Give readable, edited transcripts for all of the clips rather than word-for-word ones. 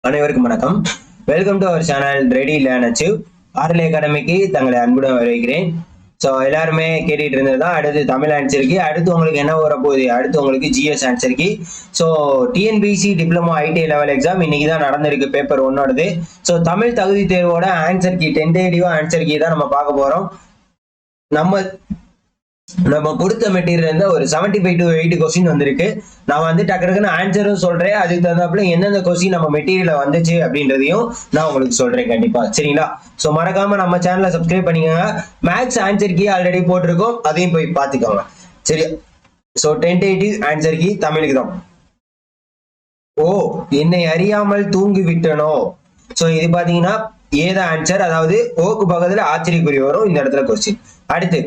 அனைவருக்கும் வணக்கம். Welcome to our channel ready learn achieve. RL அகாடமிக்கு தங்களை அன்புடன் வரவேற்கிறேன். ஸோ எல்லாருமே கேட்டுட்டு இருந்தது தான் அடுத்து தமிழ் ஆன்சர் கீ. அடுத்து உங்களுக்கு என்ன வரப்போகுது? அடுத்து உங்களுக்கு GS answer key. So TNPSC diploma IT level exam இன்னைக்கு தான் நடந்திருக்கு, பேப்பர் 1. ஸோ தமிழ் தகுதி தேர்வோட answer key, tentative answer key தான் நம்ம பார்க்க போறோம். நம்ம கொடுத்த மெட்டீரியல் இருந்தா ஒரு 75 to 80 கொஸ்டின் வந்திருக்கு. நான் வந்து டக்குன்னு ஆன்சரும் சொல்றேன், அதுக்கு தகுந்தாப்புல எந்தெந்த கொஸ்டின் நம்ம மெட்டீரியல்ல வந்துச்சு அப்படின்றதையும் நான் உங்களுக்கு சொல்றேன் கண்டிப்பா, சரிங்களா? ஸோ மறக்காம நம்ம சேனலை சப்ஸ்கிரைப் பண்ணிக்கோங்க. மேக்ஸ் ஆன்சர் கீ ஆல்ரெடி போட்டிருக்கோம், அதையும் போய் பார்த்துக்கோங்க, சரியா? ஸோ டென்டேட்டிவ் ஆன்சர் கீ தமிழுக்கு தான். ஓ, என்னை அறியாமல் தூங்கி விட்டனோ. ஸோ இது பாத்தீங்கன்னா ஏதா ஆன்சர், அதாவது ஓக்கு பக்கத்துல ஆச்சரியக்குறி வரும் இந்த இடத்துல கொஸ்டின். அடுத்து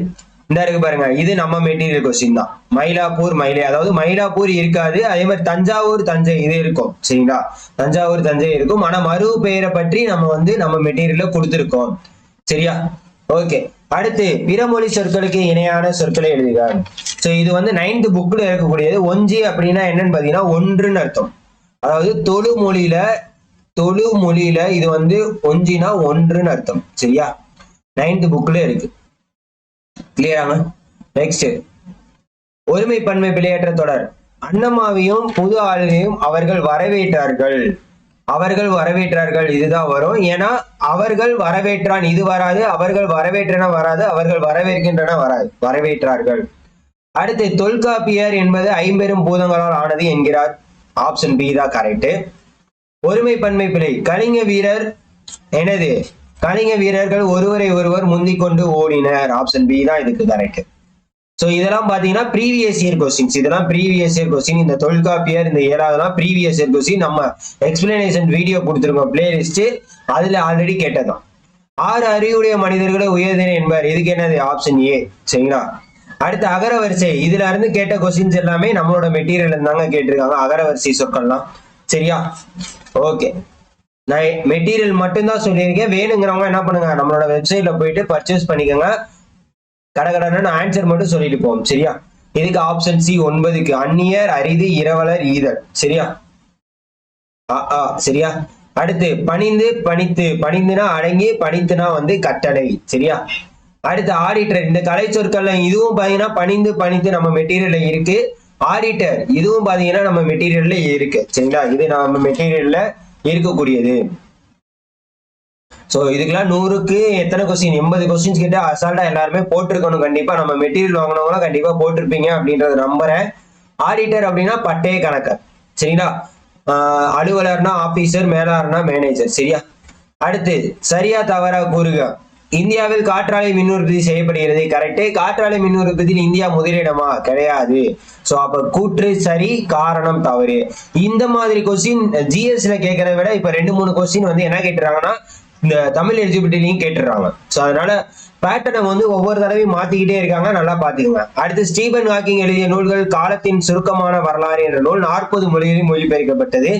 இந்த இருக்கு பாருங்க, இது நம்ம மெட்டீரியல் கொஸ்டின் தான். மயிலாப்பூர் மயிலை, அதாவது மயிலாப்பூர் இருக்காது, அதே மாதிரி தஞ்சாவூர் தஞ்சை இது இருக்கும், சரிங்களா? தஞ்சாவூர் தஞ்சை இருக்கும், ஆனா மறு பெயரை பற்றி நம்ம மெட்டீரியல்ல கொடுத்துருக்கோம், சரியா? ஓகே. அடுத்து பிறமொழி சொற்களுக்கு இணையான சொற்களை எழுதுகிறார். ஸோ இது 9th புக்ல இருக்கக்கூடியது. ஒஞ்சி அப்படின்னா என்னன்னு பாத்தீங்கன்னா ஒன்றுன்னு அர்த்தம். அதாவது தொழுமொழியில இது ஒஞ்சினா ஒன்றுன்னு அர்த்தம், சரியா? 9th புக்ல இருக்கு, கிளியராங்க? நெக்ஸ்ட், ஒருமை பன்மை பிழையற்ற தொடர். அன்னமாவையும் புது ஆளுகையும் அவர்கள் வரவேற்றார்கள் இதுதான் வரும். ஏன்னா அவர்கள் வரவேற்றான் இது வராது, அவர்கள் வரவேற்றன வராது, அவர்கள் வரவேற்கின்றன வராது, வரவேற்றார்கள். அடுத்து தொல்காப்பியர் என்பது 50 பூதங்களால் ஆனது என்கிறார். ஆப்ஷன் பி தான் கரெக்ட். ஒருமை பன்மை பிழை. கலிங்க வீரர் எனது கலிங்க வீரர்கள் ஒருவரை ஒருவர் முந்திக் கொண்டு ஓடினர். ஆப்ஷன் பி தான் இதுக்கு கரெக்ட். சோ இதெல்லாம் பாத்தீங்கன்னா ப்ரீவியஸ் இயர் கொஸ்டின்ஸ். இதெல்லாம் ப்ரீவியஸ் இயர் கொஸ்டின். இந்த தொல்காப்பியர் இந்த 7வதுலாம் ப்ரீவியஸ் இயர் கொஸ்டின். நம்ம எக்ஸ்பிளனேஷன் வீடியோ கொடுத்துருக்கோம் பிளேலிஸ்ட், அதுல ஆல்ரெடி கேட்டதான். 6 அறிவுடைய மனிதர்களை உயர்தினை என்பார். இதுக்கு என்னது? ஆப்ஷன் ஏ, சரிங்களா? அடுத்து அகரவரிசை. இதுல இருந்து கேட்ட கொஸ்டின்ஸ் எல்லாமே நம்மளோட மெட்டீரியல் இருந்தாங்க கேட்டிருக்காங்க, அகரவரிசை சொற்கள்லாம், சரியா? ஓகே, நான் மெட்டீரியல் மட்டும்தான் சொல்லியிருக்கேன். வேணுங்கிறவங்க என்ன பண்ணுங்க, நம்மளோட வெப்சைட்ல போயிட்டு பர்ச்சேஸ் பண்ணிக்கோங்க. கடகடன்னு ஆன்சர் மட்டும் சொல்லிட்டு போவோம், சரியா? இதுக்கு ஆப்ஷன் சி 9க்கு அந்நியர் அரிது இரவலர் ஈதல், சரியா? சரியா? அடுத்து பணிந்து பணித்து. பணிந்துனா அடங்கி, பணித்துனா கட்டளை, சரியா? அடுத்து ஆடிட்டர். இந்த கலை சொற்கள்ல இதுவும் பாத்தீங்கன்னா பணிந்து பணித்து நம்ம மெட்டீரியல்ல இருக்கு. ஆடிட்டர் இதுவும் பாத்தீங்கன்னா நம்ம மெட்டீரியல்ல இருக்கு, சரிங்களா? இது நம்ம மெட்டீரியல்ல இருக்கக்கூடியது. சோ இதுக்கெல்லாம் 100க்கு எத்தனை கொஸ்டின்? 80 கொஸ்டின்ஸ் கிட்ட அசால்ட்டா எல்லாருமே போட்டிருக்கணும். கண்டிப்பா நம்ம மெட்டீரியல் வாங்கினவங்களாம் கண்டிப்பா போட்டிருப்பீங்க அப்படின்றத நம்புறேன். ஆடிட்டர் அப்படின்னா பட்டய கணக்கர், சரிங்களா? அலுவலர்னா ஆபீசர், மேலாளர்னா மேனேஜர், சரியா? அடுத்து சரியா தவறா கூறுக. இந்தியாவில் காற்றாலை மின் உற்பத்தி செய்யப்படுகிறது. கரெக்ட். காற்றாலை மின் உற்பத்தியில் இந்தியா முதலிடமா? கிடையாது. சோ அப்ப கூற்று சரி, காரணம் தவறு. இந்த மாதிரி கொஸ்டின் ஜிஎஸ்ல கேட்கறத விட இப்ப 2-3 கொஸ்டின் என்ன கேட்டுறாங்கன்னா இந்த தமிழ் எலிஜிபிலிட்டிலையும் கேட்டுறாங்க. சோ அதனால பேட்டர்னை ஒவ்வொரு தடவையும் மாத்திக்கிட்டே இருக்காங்க, நல்லா பாத்துக்கோங்க. அடுத்து ஸ்டீபன் ஹாக்கிங் எழுதிய நூல்கள். காலத்தின் சுருக்கமான வரலாறு என்ற நூல் 40 மொழிகளில் மொழிபெயர்க்கப்பட்டது.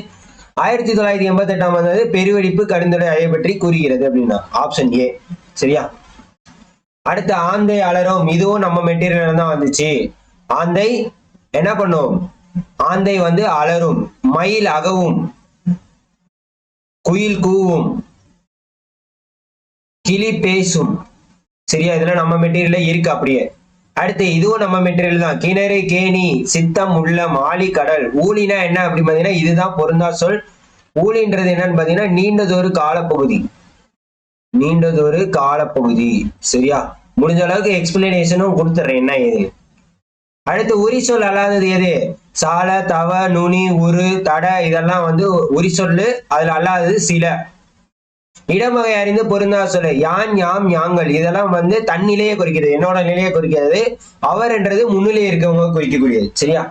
1988ஆம் ஆண்டு பெருவெடிப்பு கருந்தடை அதை பற்றி கூறுகிறது அப்படின்னா ஆப்ஷன் ஏ, சரியா? அடுத்து ஆந்தை அலரும். இதுவும் நம்ம மெட்டீரியல் தான் வந்துச்சு. ஆந்தை என்ன பண்ணும்? ஆந்தை அலரும், மயில் அகவும், குயில் கூவும், கிளி பேசும், சரியா? இதெல்லாம் நம்ம மெட்டீரியல்ல இருக்கு அப்படியே. அடுத்து இதுவும் நம்ம மெட்டீரியல் தான். கிணறு, கேணி, சித்தம், உள்ளம், ஆழி, கடல். ஊழினா என்ன அப்படி பாத்தீங்கன்னா இதுதான் பொருந்தா சொல். ஊழின்றது என்னன்னு பாத்தீங்கன்னா நீண்டதொரு காலப்பகுதி, நீண்டதொரு காலப்பகுதி, சரியா? முடிஞ்ச அளவுக்கு எக்ஸ்பிளனேஷனும் கொடுத்துறேன் என்ன ஏது. அடுத்து உரி சொல் அல்லாதது எது? சால, தவ, நுனி, உரு, தட இதெல்லாம் உரி சொல்லு. அதுல அல்லாதது சில. இடமகை அறிந்து பொருந்தா சொல்லு. யான், யாம், யாங்கள் இதெல்லாம் தன்னிலையே குறிக்கிறது, என்னோட நிலையை குறிக்கிறது. அவர் என்றது முன்னிலையே இருக்கவங்க குறிக்கக்கூடியது, சரியா?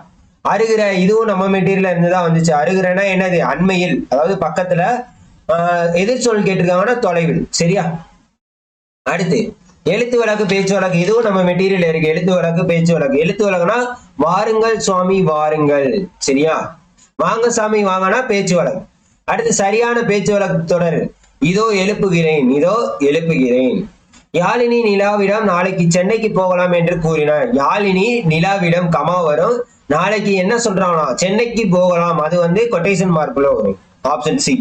அருகிற. இதுவும் நம்ம மெட்டீரியல் இருந்துதான் வந்துச்சு. அருகிறனா என்னது? அண்மையில், அதாவது பக்கத்துல. எதிர் சொல் கேட்டிருக்காங்கன்னா தொலைவில், சரியா? அடுத்து எழுத்து வழக்கு, பேச்சு வழக்கு. இதுவும் நம்ம மெட்டீரியல் இருக்கு. எழுத்து வழக்கு, பேச்சு வழக்கு. எழுத்து வழக்குனா வாருங்கள் சுவாமி வாருங்கள், சரியா? வாங்க சாமி வாங்கன்னா பேச்சு வழக்கு. அடுத்து சரியான பேச்சு வழக்கு தொடர். இதோ எழுப்புகிறேன், இதோ எழுப்புகிறேன். யாழினி நிலாவிடம் நாளைக்கு சென்னைக்கு போகலாம் என்று கூறினார். யாழினி நிலாவிடம் கமா வரும். நாளைக்கு என்ன சொல்றாங்கன்னா சென்னைக்கு போகலாம், அது கொட்டேஷன் மார்க்ல வரும். Option C.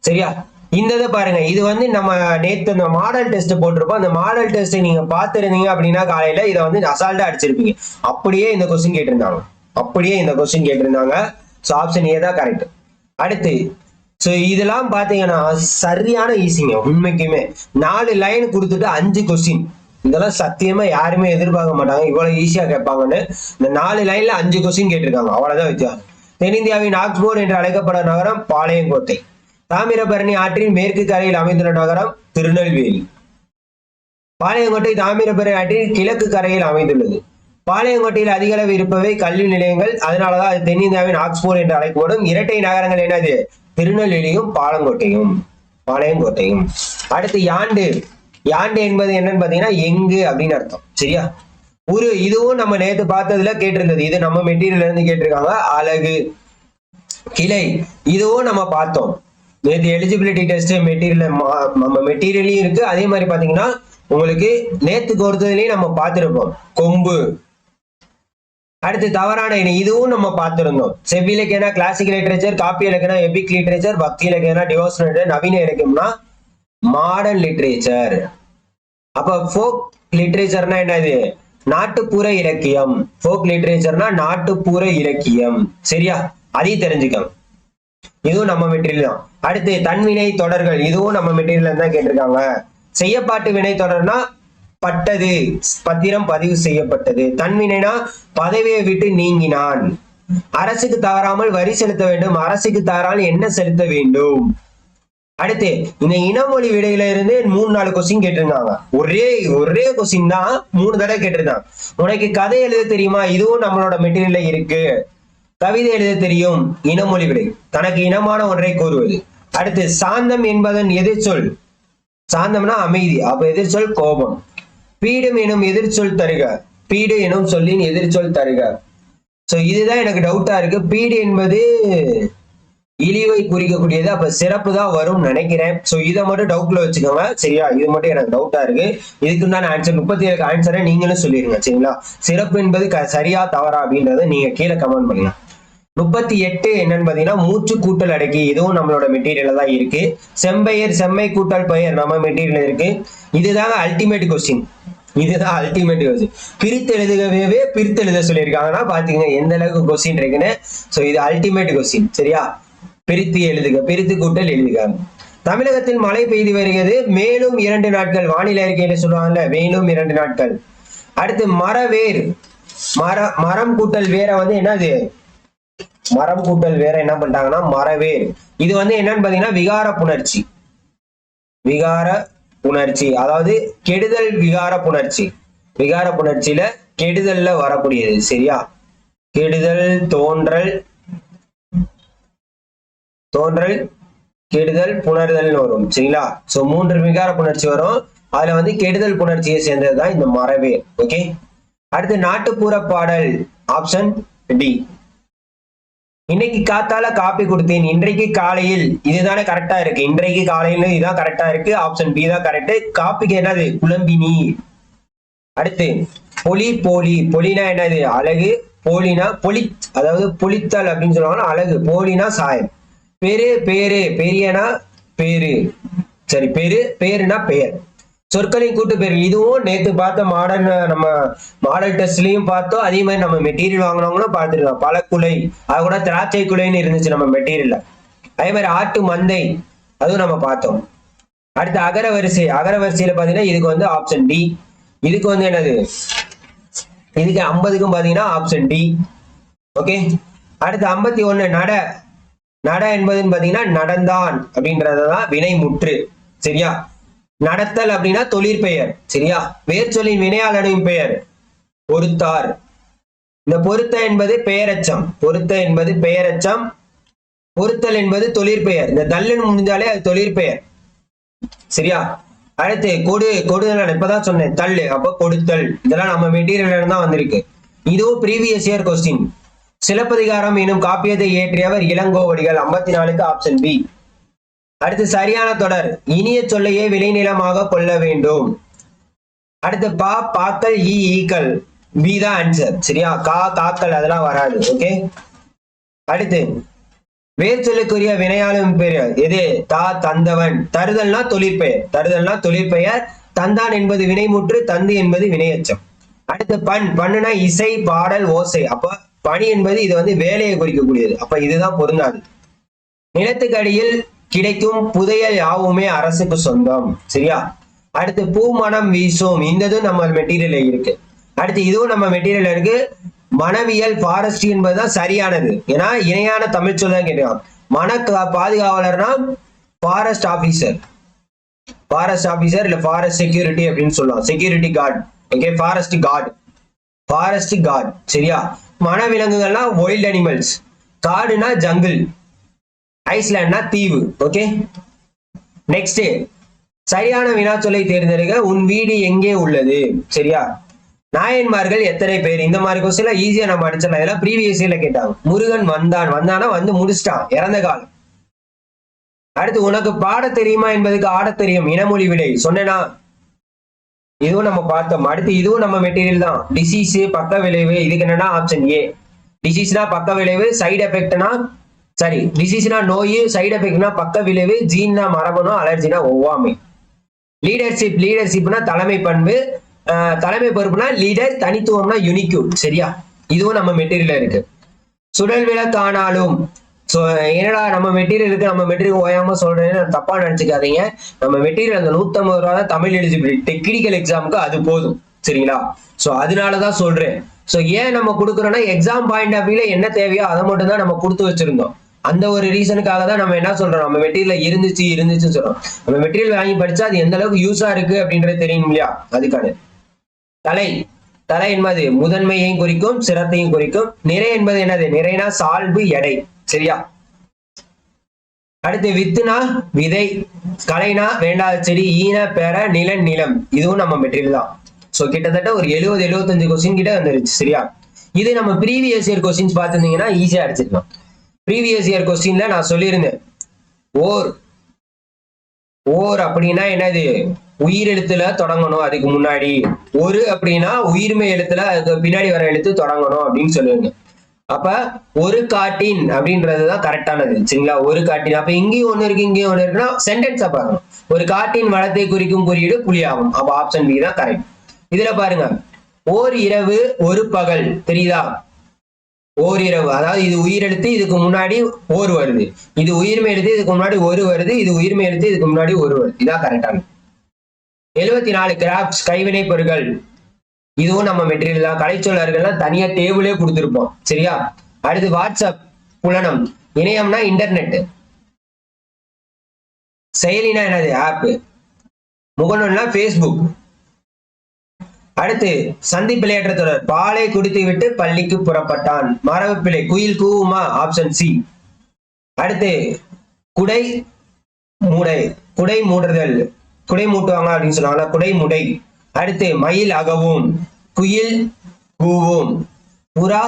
சரியா? இந்த இதை பாருங்க, இது வந்து நம்ம நேத்து இந்த மாடல் டெஸ்ட் போட்டிருப்போம். அந்த மாடல் டெஸ்ட் நீங்க பார்த்திருந்தீங்க அப்படின்னா காலையில இதை வந்து அசால்ட்டா அடிச்சிருப்பீங்க. அப்படியே இந்த கொஸ்டின் கேட்டிருந்தாங்க, அப்படியே இந்த கொஸ்டின் கேட்டிருந்தாங்க. ஸோ ஆப்ஷன் ஏ தான் கரெக்ட். அடுத்து ஸோ இதெல்லாம் பாத்தீங்கன்னா சரியான ஈஸிங்க. உண்மைக்குமே 4 லைன் கொடுத்துட்டு 5 கொஸ்டின், இதெல்லாம் சத்தியமா யாருமே எதிர்பார்க்க மாட்டாங்க இவ்வளவு ஈஸியா கேட்பாங்கன்னு. இந்த 4 லைன்ல 5 கொஸ்டின் கேட்டிருக்காங்க, அவ்வளவுதான் வித்தியாசம். தென்னிந்தியாவின் ஆக்ஸ்போர்ட் என்று அழைக்கப்படும் நகரம் பாளையங்கோட்டை. தாமிரபரணி ஆற்றின் மேற்கு கரையில் அமைந்துள்ள நகரம் திருநெல்வேலி. பாளையங்கோட்டை தாமிரபரணி ஆற்றின் கிழக்கு கரையில் அமைந்துள்ளது. பாளையங்கோட்டையில் அதிக அளவு இருப்பவை கல்வி நிலையங்கள், அதனாலதான் அது தென்னிந்தியாவின் ஆக்ஸ்போர்ட் என்று அழைக்கப்படும். இரட்டை நகரங்கள் என்னது? திருநெல்வேலியும் பாளையங்கோட்டையும். அடுத்து யாண்டு. யாண்டு என்பது என்னன்னு பாத்தீங்கன்னா எங்கு அப்படின்னு அர்த்தம். சரியா? இதுவும் நம்ம நேற்று பார்த்ததுல கேட்டிருந்தது, இது நம்ம மெட்டீரியல் இருந்து கேட்டிருக்காங்க. அலகு. கிளை, இதுவும் நம்ம பார்த்தோம் நேற்று. எலிஜிபிலிட்டி டெஸ்ட் மெட்டீரியல் நம்ம மெட்டீரியலையும் இருக்கு. அதே மாதிரி பாத்தீங்கன்னா உங்களுக்கு நேத்து கோர்த்ததுலயும் நம்ம பார்த்திருப்போம். கொம்பு. அடுத்து தவறான இணை, இதுவும் நம்ம பார்த்திருந்தோம். செவ்விலக்கியனா கிளாசிக்கல் லிட்டரேச்சர், காப்பி இலக்கியனா எபிக் லிட்டரேச்சர், பக்தி இலக்கியனா டிவோஷனல், நவீன இலக்கியம்னா மாடர்ன் லிட்டரேச்சர். அப்ப ஃபோக் லிட்டரேச்சர்னா என்னது? நாட்டுப்புற இலக்கியம். ஃபோக் லிட்டரேச்சர்னா நாட்டுப்புற இலக்கியம். சரியா? அதையும் தெரிஞ்சுக்கோங்க, இதுவும் நம்ம மெட்டீரியல் தான். அடுத்து தன்வினை தொடர்கள், இதுவும் நம்ம மெட்டீரியல் தான் கேட்டிருக்காங்க. செய்யப்பாட்டு வினை தொடர்னா பட்டது, பத்திரம் பதிவு செய்யப்பட்டது. தன்வினைனா பதவியை விட்டு நீங்கினான். அரசுக்கு தவறாமல் வரி செலுத்த வேண்டும், அரசுக்கு தவறாமல் என்ன செலுத்த வேண்டும். அடுத்து இந்த இனமொழி விடையில இருந்து 3-4 கொஸ்டின் கேட்டிருந்தாங்க. ஒரே கொஸ்டின் தான் 3 தடவை கேட்டிருந்தாங்க. உனக்கு கதை எழுத தெரியுமா? இதுவும் நம்மளோட மெட்டீரியல்ல இருக்கு. கவிதை எழுத தெரியும், இனமொழி விடை. தனக்கு இனமான ஒன்றை கூறுவது. அடுத்து சாந்தம் என்பதன் எதிர்ச்சொல். சாந்தம்னா அமைதி, அப்ப எதிர்ச்சொல் கோபம். பீடும் எனும் எதிர்ச்சொல் தருக. பீடு எனும் சொல்லின் எதிர்ச்சொல் தருக. சோ இதுதான் எனக்கு டவுட்டா இருக்கு. பீடு என்பது இழிவை குறிக்கக்கூடியது, அப்ப சிறப்பு தான் வரும் நினைக்கிறேன். சோ இதை மட்டும் டவுட்ல வச்சுக்கோங்க. சரியா? இது மட்டும் எனக்கு டவுட்டா இருக்கு. இதுக்கு தான் ஆன்சர் 37 ஆன்சரை நீங்களும் சொல்லிருங்க. சரிங்களா? சிறப்பு என்பது சரியா தவறா அப்படின்றத நீங்க கீழே கமெண்ட் பண்ணுங்க. 38 என்னன்னு பாத்தீங்கன்னா மூச்சு கூட்டல் அடக்கி, இதுவும் நம்மளோட மெட்டீரியல் தான் இருக்கு. செம்பெயர், செம்மை கூட்டல் பெயர் நம்ம மெட்டீரியல் இருக்கு. இதுதாங்க அல்டிமேட் கொஸ்டின். இதுதான் அல்டிமேட் கொஸ்டின். பிரித்து எழுதுகவே பிரித்து எழுத சொல்லியிருக்காங்கன்னா பாத்தீங்க எந்த அளவுக்கு கொஸ்டின் இருக்குன்னு. சோ இது அல்டிமேட் கொஸ்டின். சரியா? பிரித்து எழுதுக, பிரித்து கூட்டல் எழுதுக. தமிழகத்தில் மழை பெய்து வருகிறது, மேலும் 2 நாட்கள். வானிலை அறிக்கையில சொல்லுவாங்கல்ல, மேலும் 2 நாட்கள். அடுத்து மரவேர். மரம் கூட்டல் வேற வந்து என்னது? மரம் கூட்டல் வேற என்ன பண்ணிட்டாங்கன்னா மரவேர். இது வந்து என்னன்னு பாத்தீங்கன்னா விகார புணர்ச்சி. விகார புணர்ச்சி அதாவது கெடுதல். விகார புணர்ச்சி, விகார புணர்ச்சியில கெடுதல்ல வரக்கூடியது. சரியா? கெடுதல், தோன்றல், கெடுதல், புணர்தல் வரும். சரிங்களா? சோ 3 விகார புணர்ச்சி வரும். அதுல வந்து கெடுதல் புணர்ச்சியை சேர்ந்ததுதான் இந்த மரவேர். ஓகே. அடுத்து நாட்டுப்புற பாடல். Option D. இன்னைக்கு காத்தால காப்பி கொடுத்தேன், இன்றைக்கு காலையில். இதுதானே கரெக்டா இருக்கு. இன்றைக்கு காலையில் இதுதான் கரெக்டா இருக்கு. ஆப்ஷன் பி தான் கரெக்ட். காப்பிக்கு என்னது? குழம்பி நீர். அடுத்து பொலி, போலி. பொலினா என்னது? அழகு. போலினா பொலி, அதாவது பொலித்தல் அப்படின்னு சொல்லுவாங்க. அழகு. போலினா சாயம். பெரு, பேரு. பெரியனா பேரு. சரி, பெரு, பேருனா பெயர். சொற்களின் கூட்டு பேர். இதுவும் நேத்து பார்த்த நம்ம மாடல் டெஸ்ட்லயும் பார்த்தோம். அதே மாதிரி நம்ம மெட்டீரியல் வாங்கினவங்களும் பார்த்துருக்கோம். பழக்குலை, அது கூட திராட்சை குலைன்னு இருந்துச்சு நம்ம மெட்டீரியல்ல. அதே மாதிரி ஆட்டு மந்தை, அதுவும் நம்ம பார்த்தோம். அடுத்து அகரவரிசை. அகரவரிசையில பாத்தீங்கன்னா இதுக்கு வந்து ஆப்ஷன் டி. இதுக்கு வந்து என்னது? இதுக்கு 50க்கும் பாத்தீங்கன்னா ஆப்ஷன் டி. ஓகே. அடுத்து 51 நட. நட என்பதுன்னு பாத்தீங்கன்னா நடந்தான் அப்படின்றதான் வினைமுற்று. சரியா? நடத்தல் அப்படின்னா தொழிற்பெயர். சரியா? வேர்ச்சொல்லின் வினையாளனின் பெயர் பொறுத்தார். இந்த பொருத்த என்பது பெயரச்சம். பொருத்த என்பது பெயரச்சம். பொருத்தல் என்பது தொழிற்பெயர். இந்த தல்லுன்னு முடிஞ்சாலே அது தொழிற்பெயர். சரியா? அடுத்து கொடு. கொடுதல் இப்பதான் சொன்னேன், தள்ளு, அப்ப கொடுத்தல். இதெல்லாம் நம்ம மெட்டீரியல் தான் வந்திருக்கு. இதுவும் ப்ரீவியஸ் இயர் கொஸ்டின். சிலப்பதிகாரம் எனும் காப்பியத்தை இயற்றியவர் இளங்கோவடிகள். 54க்கு option B. அடுத்து சரியான தொடர். இனிய சொல்லையே விளைநிலமாக கொள்ள வேண்டும். அடுத்து பா, பாக்கள், ஈ, ஈக்கள். பி தான் ஆன்சர். சரியா? கா, காக்கள் அதெல்லாம் வராது. ஓகே. அடுத்து வேர் சொல்லுக்குரிய வினையாளும் பெயர் எது? தா தந்தவன். தருதல்னா தொழிற்பெயர், தருதல்னா தொழிற்பெயர். தந்தான் என்பது வினைமுற்று, தந்து என்பது வினையச்சம். அடுத்து பண்ணுனா இசை, பாடல், ஓசை. அப்ப பணி என்பது இது வந்து வேலையை குறிக்கக்கூடியது. அப்ப இதுதான் பொருந்தாது. நிலத்துக்கு அடியில் கிடைக்கும் புதையல் யாவுமே அரசுக்கு சொந்தம். சரியா? அடுத்து பூ மனம் வீசும், இந்ததும் நம்ம மெட்டீரியல் இருக்கு. அடுத்து இதுவும் நம்ம மெட்டீரியல் இருக்கு. மனவியல் ஃபாரஸ்ட் என்பதுதான் சரியானது. ஏன்னா இணையான தமிழ் சொல்ல கேட்கலாம். பாதுகாவலர்னா ஃபாரஸ்ட் ஆபீசர், ஃபாரஸ்ட் ஆபீசர் இல்ல ஃபாரஸ்ட் செக்யூரிட்டி அப்படின்னு சொல்லலாம். Security guard. Okay, forest card, forest card. சரியா? வனவிலங்குகள்னா வைல்ட் அனிமல்ஸ், காடுனா ஜங்கிள், ஐஸ்லாண்ட்னா தீவு. ஓகே, நெக்ஸ்ட் சரியான வினாச்சொல்லை தேர்ந்தெடுக்க. உன் வீடு எங்கே உள்ளது? சரியா? நாயன்மார்கள் எத்தனை பேர்? இந்த மாதிரி கொஸ்டின் ஈஸியா நம்ம அடிச்சிடலாம். இதெல்லாம் ப்ரீவியஸ் இயர்ல கேட்டாங்க. முருகன் வந்தான், வந்தானா வந்து முடிச்சிட்டான், இறந்த காலம். அடுத்து உனக்கு பாட தெரியுமா என்பதுக்கு ஆட தெரியும், இனமொழி விடை சொன்னேனா? இதுவும் நம்ம பார்த்தோம். அடுத்து இதுவும் நம்ம மெட்டீரியல் தான். டிசீஸ் பக்க விளைவு. இதுக்கு என்னன்னா ஆப்ஷன் ஏ. டிசீஸ்னா பக்க விளைவு, சைடு எஃபெக்ட்னா சரி, டிசீஸ்னா நோய், சைடு எஃபெக்ட்னா பக்க விளைவு, ஜீன்னா மரபணு, அலர்ஜினா ஒவ்வாமை. லீடர்ஷிப், லீடர்ஷிப்னா தலைமை பண்பு, தலைமை பொறுப்புனா லீடர், தனித்துவம்னா யூனிக்யூட். சரியா? இதுவும் நம்ம மெட்டீரியல் இருக்கு. சுடல் விளக்கானாலும் என்னடா நம்ம மெட்டீரியல் இருக்கு, நம்ம மெட்டீரியல் ஓயாம சொல்றேன்னு தப்பா நினைச்சுக்காதீங்க. நம்ம மெட்டீரியல் அந்த 150 ரூபா தான் தமிழ் எலிஜிபிலிட்டி, டெக்னிக்கல் எக்ஸாமுக்கு அது போதும். சரிங்களா? சோ அதனாலதான் சொல்றேன். சோ ஏன் நம்ம கொடுக்குறோம்னா எக்ஸாம் பாயிண்ட் ஆஃப் வியூல என்ன தேவையோ அதை மட்டும் தான் நம்ம கொடுத்து வச்சிருந்தோம். அந்த ஒரு ரீசனுக்காக தான் நம்ம என்ன சொல்றோம், நம்ம மெட்டீரியல் இருந்துச்சுன்னு சொல்றோம். நம்ம மெட்டீரியல் வாங்கி படிச்சா அது எந்த அளவுக்கு யூஸா இருக்கு அப்படின்றது தெரியும் இல்லையா? அதுக்கான தலை, தலை என்பது முதன்மையையும் குறிக்கும், சிரத்தையும் குறிக்கும். நிறை என்பது என்னது? நிறைனா சால்பு, எடை. சரியா? அடுத்து வித்துனா விதை, கலைனா வேண்டாத செடி, ஈன பெற, நிலன் நிலம். இதுவும் நம்ம மெட்டீரியல் தான். சோ கிட்டத்தட்ட ஒரு 70-75 கொஸ்டின் கிட்ட வந்துருச்சு. சரியா? இது நம்ம ப்ரீவியஸ் இயர் கொஸ்டின்ஸ் பார்த்துருந்தீங்கன்னா ஈஸியா அடிச்சிருக்கலாம். ப்ரீவியஸ் இயர் கொஸ்டின்ல நான் சொல்லியிருந்தேன், ஓர் அப்படின்னா என்னது? உயிரெழுத்துல தொடங்கணும். அதுக்கு முன்னாடி ஒரு அப்படின்னா உயிர்மை எழுத்துல அதுக்கு பின்னாடி வர எழுத்து தொடங்கணும் அப்படின்னு சொல்லுவாங்க. அப்ப ஒரு காட்டின் அப்படின்றதுதான் கரெக்டானது. சரிங்களா? ஒரு காட்டின். அப்ப இங்கேயும் ஒண்ணு இருக்கு, இங்கேயும் ஒண்ணு இருக்குன்னா சென்டென்ஸா பார்க்கணும். ஒரு காட்டின் வளத்தை குறிக்கும் குறியீடு புலியாகும். அப்ப ஆப்ஷன் பி தான் கரெக்ட். இதுல பாருங்க, ஓர் இரவு ஒரு பகல். தெரியுதா? ஓர் இரவு, அதாவது இது உயிரெழுத்து, இதுக்கு முன்னாடி ஓர் வருது. இது உயிர்மை எழுத்து, இதுக்கு முன்னாடி ஒரு வருது. இது உயிர்மை எழுத்து, இதுக்கு முன்னாடி ஒரு வருது. இதான் கரெக்டான. 74 கிராப்ட்ஸ், கைவினை பொருட்கள். இதுவும் நம்ம மெட்டீரியல் தான். கலைச்சொல்லர்கள்லாம் தனியா டேபிளே கொடுத்துருப்போம். சரியா? அடுத்து வாட்ஸ்அப், புலனம். இணையம்னா இன்டர்நெட். செயலினா என்னது? ஆப். முகநூல்னா பேஸ்புக். அடுத்து சந்திப்பிழையற்ற தொடர். பாலை குடித்து விட்டு பள்ளிக்கு புறப்பட்டான். மரபு பிழை, குயில் கூவுமா? Option C. அடுத்து குடை மூடை, குடை மூடுதல், குடை மூட்டுவாங்க அப்படின்னு சொல்லுவாங்க, குடை முடை. அடுத்து மயில் அகவும், குயில் கூவும், புறா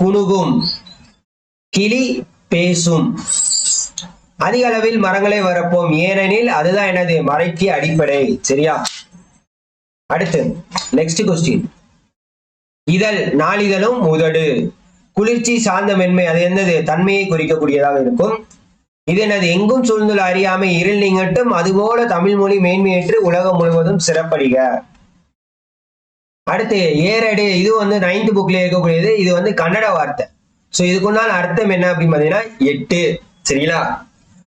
குணுகும், கிளி பேசும். அதிக அளவில் மரங்களை வரப்போம், ஏனெனில் அதுதான் என்னது? மழைக்கு அடிப்படை. சரியா? அடுத்து நெக்ஸ்ட் கொஸ்டின். இதழ், நாளிதழும் உதடு. குளிர்ச்சி, சார்ந்த மென்மை, அது என்னது? தன்மையை குறிக்கக்கூடியதாக இருக்கும். இது என்னது? எங்கும் சூழ்ந்துள்ள அறியாமை இருள் நீங்கட்டும், அதுபோல தமிழ் மொழி மேன்மையேற்று உலகம் முழுவதும் சிறப்படிக. அடுத்து ஏரடு. இது வந்து 9th புக்ல இருக்கக்கூடியது. இது வந்து கன்னட வார்த்தை. சோ இதுக்குண்டான அர்த்தம் என்ன அப்படின்னு பாத்தீங்கன்னா 8. சரிங்களா?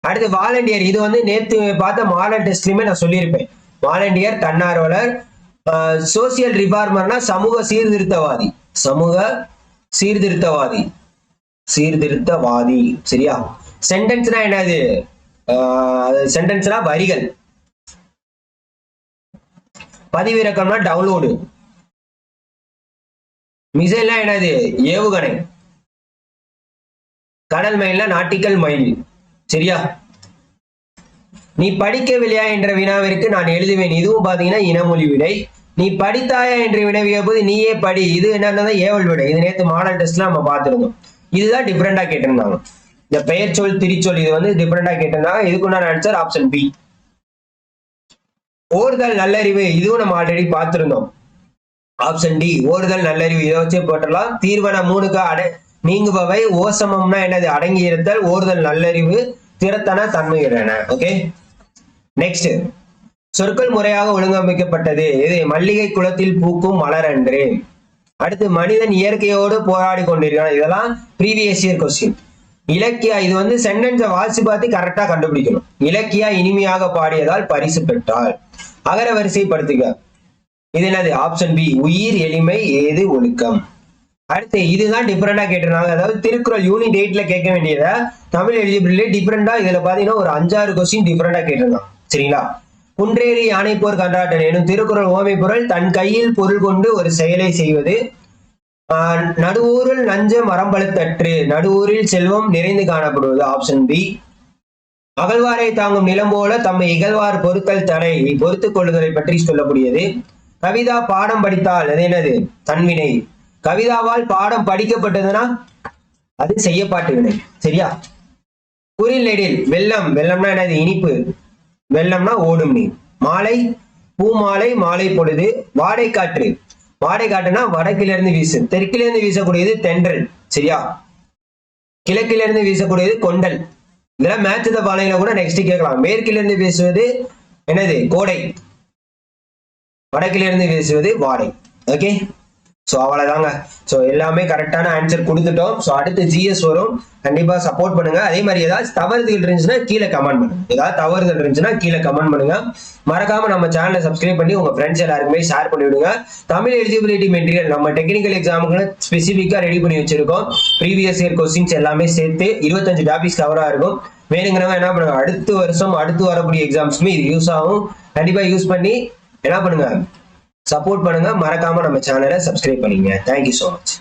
அடுத்து வாலண்டியர். இது வந்து நேத்து பார்த்த மாடல் டெஸ்ட்லயுமே நான் சொல்லியிருப்பேன். வாலண்டியர் தன்னார்வலர். சோசியல் ரிஃபார்மர்னா சமூக சீர்திருத்தவாதி, சமூக சீர்திருத்தவாதி, சீர்திருத்தவாதி. சரியா? சென்டென்ஸ்னா என்னது? சென்டென்ஸ்னா வரிகள். பதிவிறக்கம்னா டவுன்லோடு. மிசைல்னா என்னது? ஏவுகணை. கடல் மயில்னா நாட்டிக்கல் மயில். சரியா? நீ படிக்கவில்லையா என்ற வினாவிற்கு நான் எழுதுவேன். இதுவும் பாத்தீங்கன்னா இனமொழி விடை. நீ படித்தாயா என்று வினவிய போது நீயே படி. இது என்னன்னா ஏவல் விடை. இது நேற்று மாடல் டெஸ்ட்ல நம்ம பார்த்திருந்தோம். இதுதான் டிஃபரெண்டா கேட்டிருந்தாங்க. இந்த பெயர் சொல், திரிச்சொல், இது வந்து டிஃபரெண்டா கேட்டிருந்தாங்க. இதுக்குண்டான ஆன்சர் ஆப்ஷன் பி. ஓர்தல் நல்லறிவு. இதுவும் நம்ம ஆல்ரெடி பார்த்திருந்தோம். ஆப்ஷன் டி ஓர்தல் நல்லறிவு. இதை வச்சே போட்டலாம். தீர்வன 3க்கு நீங்குபவை. ஓசமம்னா என்னது? அடங்கி இருத்தல், ஓர்தல், நல்லறிவு, திறத்தன, தன்மையுடையன. ஓகே, நெக்ஸ்ட் சொற்கள் முறையாக ஒழுங்கமைக்கப்பட்டது. இது மல்லிகை குளத்தில் பூக்கும் மலரன்று. அடுத்து மனிதன் இயற்கையோடு போராடி கொண்டிருக்கிறான். இதெல்லாம் ப்ரீவியஸ் இயர் கொஸ்டின். இலக்கியா, இது வந்து சென்டென்ஸை வாசி பார்த்து கரெக்டா கண்டுபிடிக்கணும். இலக்கியா இனிமையாக பாடியதால் பரிசு பெற்றால். அகர வரிசைப்படுத்துக. இது என்னது? ஆப்ஷன் பி, உயிர், எளிமை, ஏது, ஒழுக்கம். அடுத்து இதுதான் டிஃபரெண்டா கேட்டிருந்தாங்க. அதாவது திருக்குறள் யூனிட் 8ல கேட்க வேண்டியதை தமிழ் எலிஜிபிலிட்டி டிஃபரெண்டா இதுல பாத்தீங்கன்னா ஒரு 5-6 கொஸ்டின் டிஃபரெண்டா கேட்டிருந்தாங்க. சரிங்களா? குன்றேறி யானை போர் கண்டாட்டன் எனும் திருக்குறள் ஓமை பொருள் தன் கையில் பொருள் கொண்டு ஒரு செயலை செய்வது. நடுவூரில் நஞ்ச மரம்பழுத்தற்று, நடுவூரில் செல்வம் நிறைந்து காணப்படுவது. Option B. அகழ்வாரை தாங்கும் நிலம் போல தம்மை இகழ்வார் பொறுத்தல் தலை, பொறுத்துக் கொள்ளுதலை பற்றி சொல்லக்கூடியது. கவிதா பாடம் படித்தால் அது என்னது? தன்வினை. கவிதாவால் பாடம் படிக்கப்பட்டதுன்னா அது செய்யப்பாட்டு வினை. சரியா? குறில் நெடில் வெள்ளம், வெள்ளம்னா என்னது? இனிப்பு. வெள்ளம்னா ஓடும் நீர். மாலை, பூமாலை, மாலை பொழுது. வாடை காற்று, வாடை காற்றுனா வடக்கிலிருந்து வீசு. தெற்கிலிருந்து வீசக்கூடியது தென்றல். சரியா? கிழக்கிலிருந்து வீசக்கூடியது கொண்டல். இதெல்லாம் மேட்ச் த பாலையில கூட நெக்ஸ்ட் கேட்கலாம். மேற்கிலிருந்து வீசுவது என்னது? கோடை. வடக்கிலிருந்து வீசுவது வாடை. ஓகே, ஸோ அவ்வளோதாங்க. ஸோ எல்லாமே கரெக்டான ஆன்சர் கொடுத்துட்டோம். ஸோ அடுத்து ஜிஎஸ் வரும், கண்டிப்பாக சப்போர்ட் பண்ணுங்க. அதே மாதிரி ஏதாவது தவறுதல் இருந்துச்சுன்னா கீழே கமெண்ட் பண்ணுங்க. ஏதாவது தவறுதல் இருந்துச்சுன்னா கீழே கமெண்ட் பண்ணுங்க. மறக்காம நம்ம சேனலை சப்ஸ்கிரைப் பண்ணி உங்க ஃப்ரெண்ட்ஸ் எல்லாருக்குமே ஷேர் பண்ணி விடுங்க. தமிழ் எலிஜிபிலிட்டி மெட்டீரியல் நம்ம டெக்னிக்கல் எக்ஸாமுக்கு ஸ்பெசிஃபிக்காக ரெடி பண்ணி வச்சிருக்கோம். ப்ரீவியஸ் இயர் கொஸ்டின்ஸ் எல்லாமே சேர்த்து 25 டாபிக்ஸ் கவராக இருக்கும். வேணுங்கிறவங்க என்ன பண்ணுங்க, அடுத்த வருஷம் அடுத்து வரக்கூடிய எக்ஸாம்ஸ்க்குமே இது யூஸ் ஆகும். கண்டிப்பாக யூஸ் பண்ணி என்ன பண்ணுங்க, சப்போர்ட் பண்ணுங்க. மறக்காம நம்ம சேனலை சப்ஸ்கிரைப் பண்ணிங்க. Thank you so much.